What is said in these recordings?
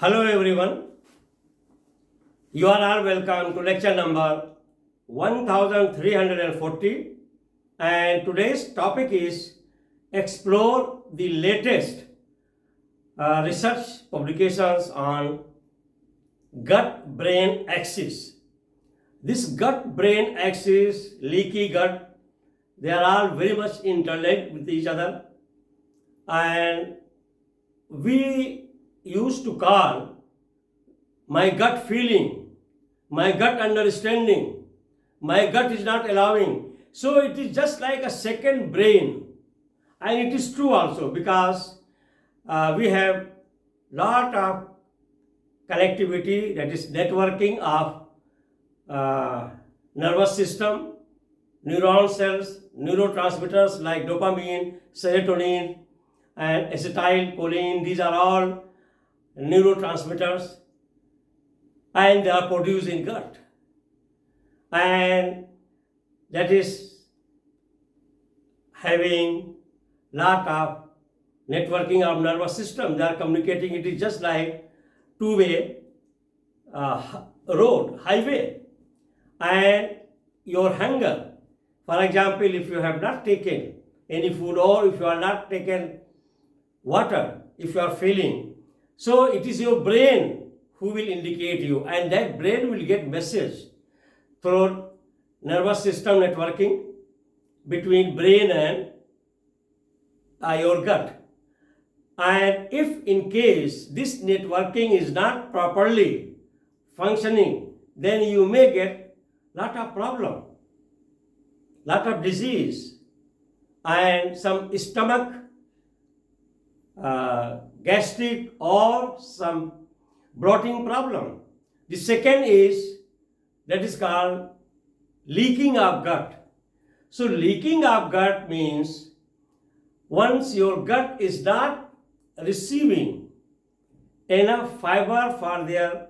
Hello everyone, you are all welcome to lecture number 1340, and today's topic is explore the latest research publications on gut-brain axis. This gut-brain axis, leaky gut, they are all very much interlinked with each other, and we used to call my gut feeling, my gut understanding, my gut is not allowing. So it is just like a second brain, and it is true also because we have lot of connectivity, that is networking of nervous system, neuron cells, neurotransmitters like dopamine, serotonin, and acetylcholine. These are all neurotransmitters, and they are produced in gut, and that is having lot of networking of nervous system. They are communicating. It is just like two-way road, highway. And your hunger, for example, if you have not taken any food or if you are not taken water, if you are failing, so it is your brain who will indicate you, and that brain will get message through nervous system networking between brain and your gut. And if in case this networking is not properly functioning, then you may get lot of problem, lot of disease, and some stomach, gastric, or some bloating problem. The second is that is called leaking of gut. So leaking of gut means once your gut is not receiving enough fiber for their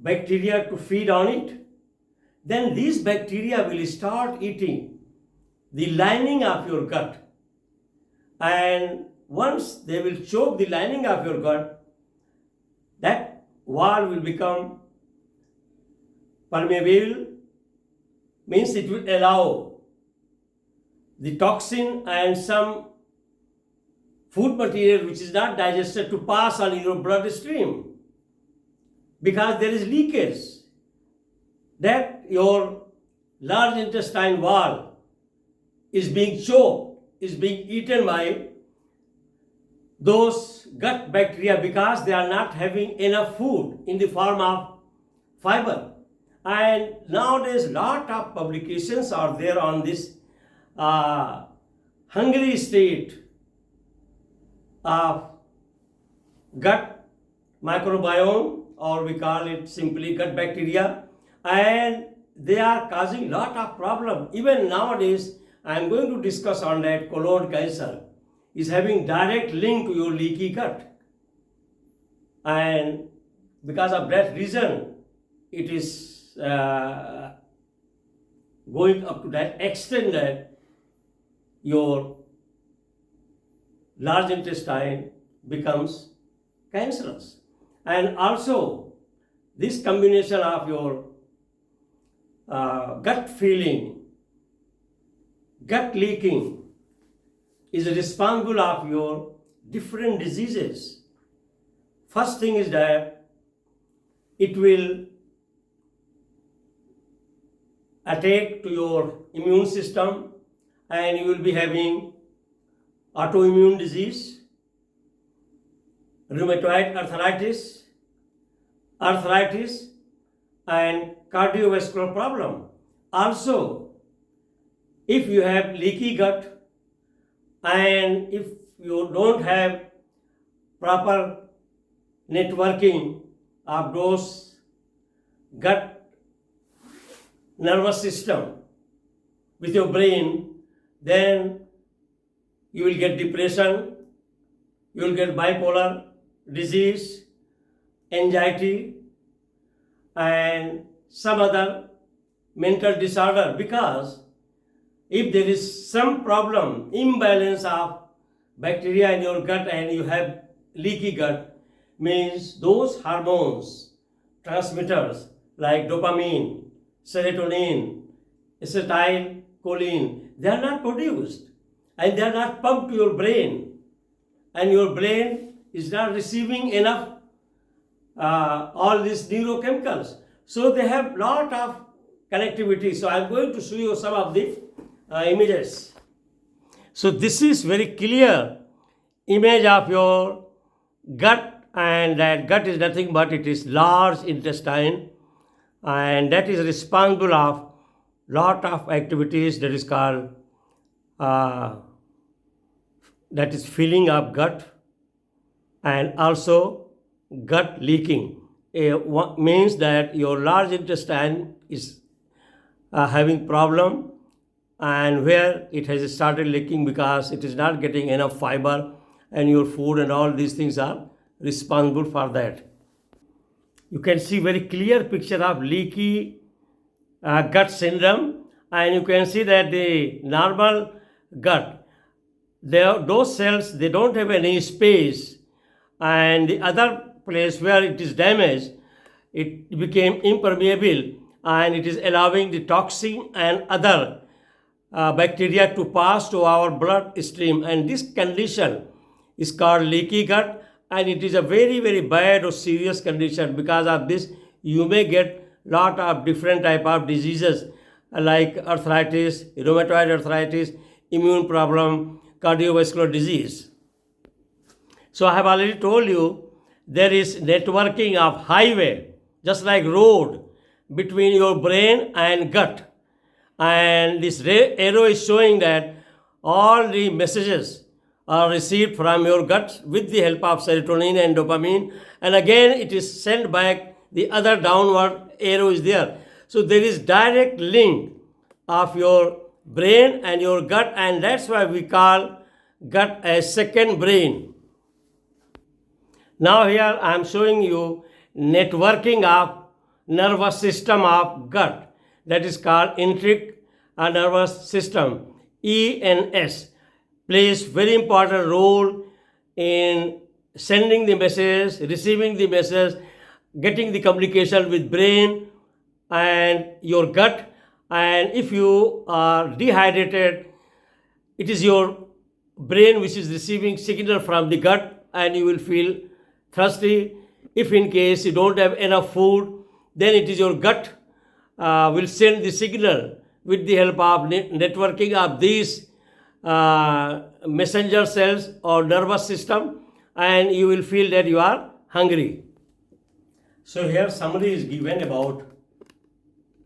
bacteria to feed on it, then these bacteria will start eating the lining of your gut, and once they will choke the lining of your gut, that wall will become permeable, means it will allow the toxin and some food material which is not digested to pass on your bloodstream, because there is leakage, that your large intestine wall is being choked, is being eaten by those gut bacteria because they are not having enough food in the form of fiber. And nowadays lot of publications are there on this hungry state of gut microbiome, or we call it simply gut bacteria, and they are causing lot of problem. Even nowadays I am going to discuss on that. Colon cancer is having direct link to your leaky gut, and because of that reason it is going up to that extent that your large intestine becomes cancerous. And also this combination of your gut feeling, gut leaking, is responsible of your different diseases. First thing is that it will attack to your immune system, and you will be having autoimmune disease, rheumatoid arthritis, and cardiovascular problem. Also, if you have leaky gut, and if you don't have proper networking of those gut nervous system with your brain, then you will get depression, you will get bipolar disease, anxiety, and some other mental disorder, because if there is some problem, imbalance of bacteria in your gut, and you have leaky gut, means those hormones, transmitters like dopamine, serotonin, acetylcholine, they are not produced and they are not pumped to your brain, and your brain is not receiving enough all these neurochemicals. So they have lot of connectivity. So I'm going to show you some of the images. So this is very clear image of your gut, and that gut is nothing but it is large intestine, and that is responsible of lot of activities that is called that is filling of gut, and also gut leaking. Means that your large intestine is having problem, and where it has started leaking because it is not getting enough fiber, and your food and all these things are responsible for that. You can see very clear picture of leaky gut syndrome, and you can see that the normal gut, those cells, they don't have any space, and the other place where it is damaged, it became impermeable, and it is allowing the toxin and other bacteria to pass to our bloodstream, and this condition is called leaky gut, and it is a very very bad or serious condition. Because of this, you may get lot of different type of diseases like arthritis, rheumatoid arthritis, immune problem, cardiovascular disease. So I have already told you there is networking of highway, just like road, between your brain and gut, and this arrow is showing that all the messages are received from your gut with the help of serotonin and dopamine, and again it is sent back, the other downward arrow is there. So there is direct link of your brain and your gut, and that's why we call gut as second brain. Now here I am showing you networking of nervous system of gut, that is called enteric nervous system, ENS, plays very important role in sending the message, receiving the message, getting the communication with brain and your gut. And if you are dehydrated, it is your brain which is receiving signal from the gut, and you will feel thirsty. If in case you don't have enough food, then it is your gut will send the signal with the help of networking of these messenger cells or nervous system, and you will feel that you are hungry. So here summary is given about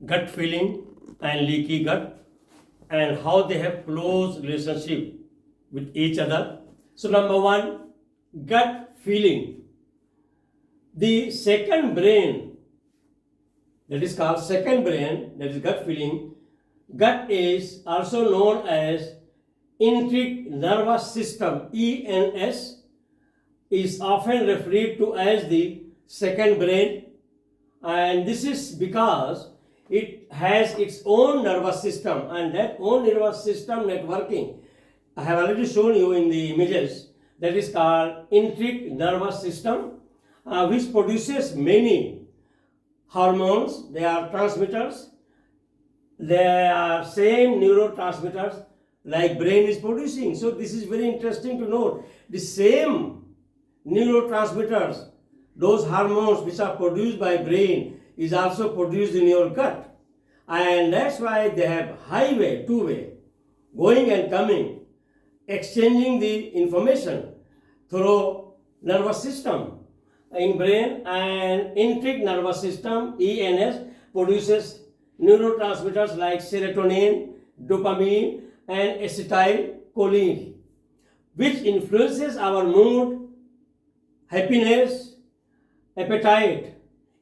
gut feeling and leaky gut, and how they have close relationship with each other. So number one, gut feeling. The second brain, that is called second brain, that is gut feeling. Gut is also known as enteric nervous system, ENS, is often referred to as the second brain, and this is because it has its own nervous system, and that own nervous system networking I have already shown you in the images, that is called enteric nervous system, which produces many hormones. They are transmitters, they are same neurotransmitters like brain is producing. So this is very interesting to note. The same neurotransmitters, those hormones which are produced by brain, is also produced in your gut, and that's why they have highway, two-way, going and coming, exchanging the information through nervous system in brain. And enteric nervous system, ENS, produces neurotransmitters like serotonin, dopamine, and acetylcholine, which influences our mood, happiness, appetite.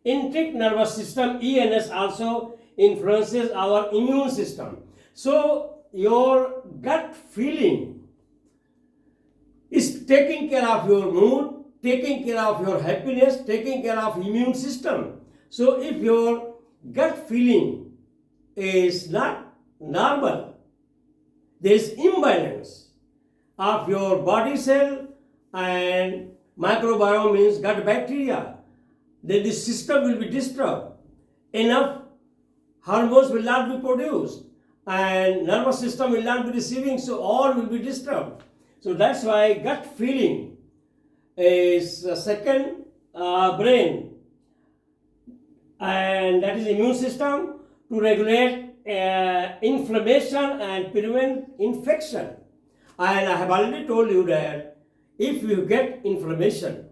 Enteric nervous system, ENS, also influences our immune system. So your gut feeling is taking care of your mood, taking care of your happiness, taking care of immune system. So if your gut feeling is not normal, there is imbalance of your body cell and microbiome means gut bacteria, then the system will be disturbed. Enough hormones will not be produced and nervous system will not be receiving, so all will be disturbed. So that's why gut feeling is a second brain, and that is immune system to regulate inflammation and prevent infection. And I have already told you that if you get inflammation,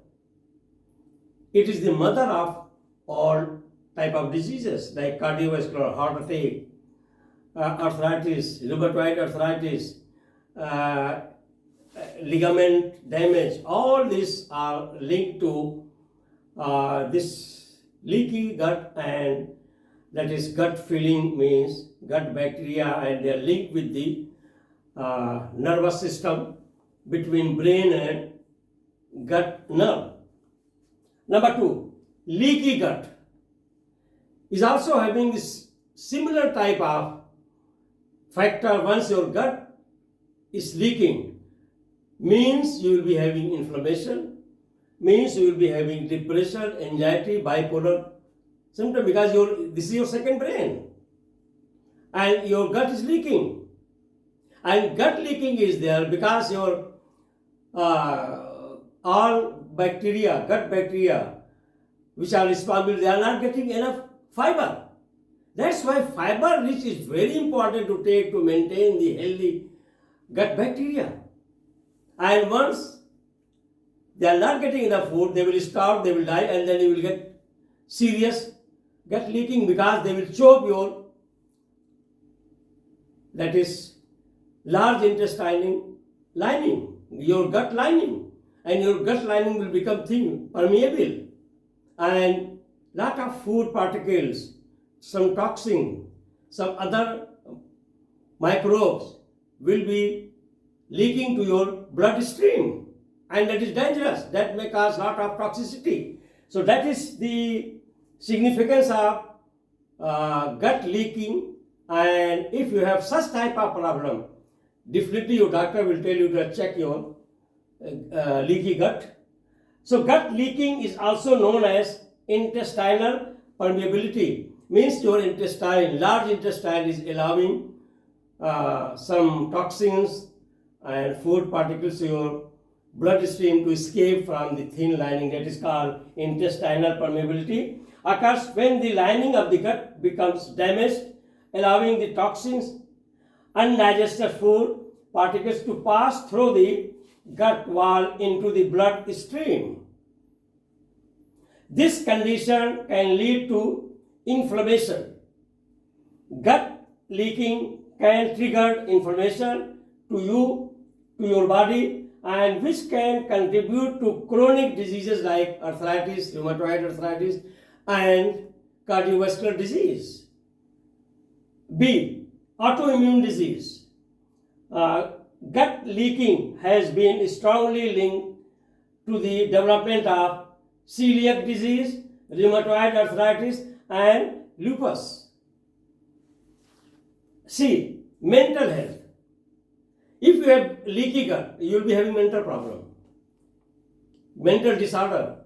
it is the mother of all type of diseases like cardiovascular, heart attack, arthritis, rheumatoid arthritis, ligament damage. All these are linked to this leaky gut, and that is gut feeling means gut bacteria, and they are linked with the nervous system between brain and gut nerve. Number 2, leaky gut is also having this similar type of factor. Once your gut is leaking, means you will be having inflammation, means you will be having depression, anxiety, bipolar symptom, because this is your second brain and your gut is leaking. And gut leaking is there because your all bacteria, gut bacteria, which are responsible, they are not getting enough fiber. That's why fiber rich is very important to take to maintain the healthy gut bacteria. And once they are not getting enough food, they will starve, they will die, and then you will get serious gut leaking because they will choke your, that is, large intestine lining, your gut lining, and your gut lining will become thin, permeable, and lot of food particles, some toxin, some other microbes will be leaking to your bloodstream, and that is dangerous. That may cause lot of toxicity. So that is the significance of gut leaking. And if you have such type of problem, definitely your doctor will tell you to check your leaky gut. So gut leaking is also known as intestinal permeability. Means your intestine, large intestine, is allowing some toxins and food particles to your bloodstream to escape from the thin lining. That is called intestinal permeability. Occurs when the lining of the gut becomes damaged, allowing the toxins, undigested food particles to pass through the gut wall into the bloodstream. This condition can lead to inflammation. Gut leaking can trigger inflammation to your body, and which can contribute to chronic diseases like arthritis, rheumatoid arthritis, and cardiovascular disease. B. Autoimmune disease. Gut leaking has been strongly linked to the development of celiac disease, rheumatoid arthritis, and lupus. C. Mental health. If you have leaky gut, you will be having mental problem, mental disorder.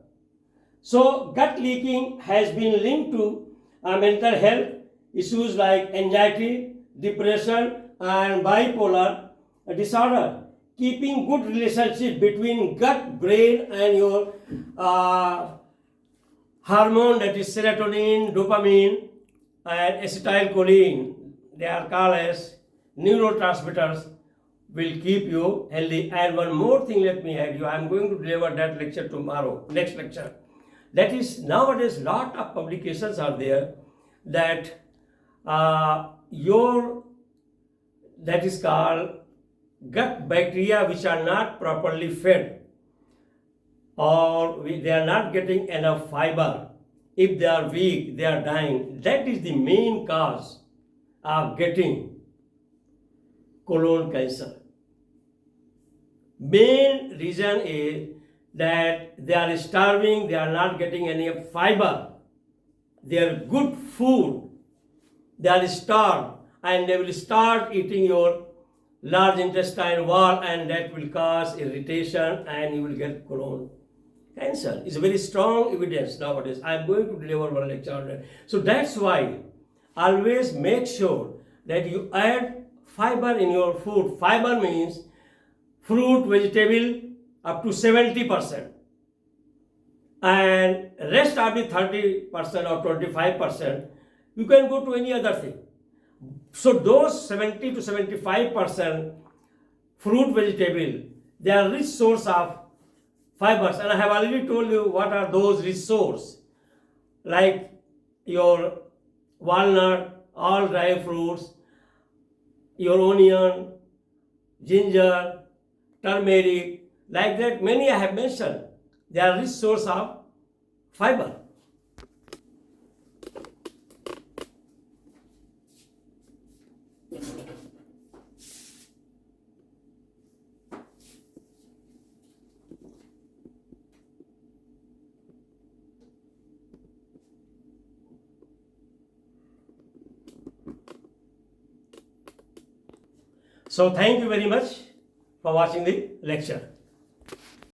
So gut leaking has been linked to mental health issues like anxiety, depression, and bipolar disorder. Keeping good relationship between gut, brain, and your hormone, that is serotonin, dopamine, and acetylcholine, they are called as neurotransmitters, will keep you healthy. And one more thing, let me add you, I am going to deliver that lecture tomorrow, next lecture. That is, nowadays lot of publications are there that that is called gut bacteria which are not properly fed, or they are not getting enough fiber. If they are weak, they are dying. That is the main cause of getting colon cancer. Main reason is that they are starving, they are not getting any fiber. They are good food, they are starved, and they will start eating your large intestine wall, and that will cause irritation and you will get colon cancer. It's a very strong evidence nowadays. I am going to deliver one lecture on that. So that's why always make sure that you add fiber in your food. Fiber means fruit, vegetable up to 70%. And rest of the 30% or 25%, you can go to any other thing. So those 70 to 75% fruit, vegetable, they are rich source of fibers. And I have already told you what are those rich sources. Like your walnut, all dry fruits, your onion, ginger, turmeric, like that many I have mentioned. They are rich source of fiber. So thank you very much for watching the lecture.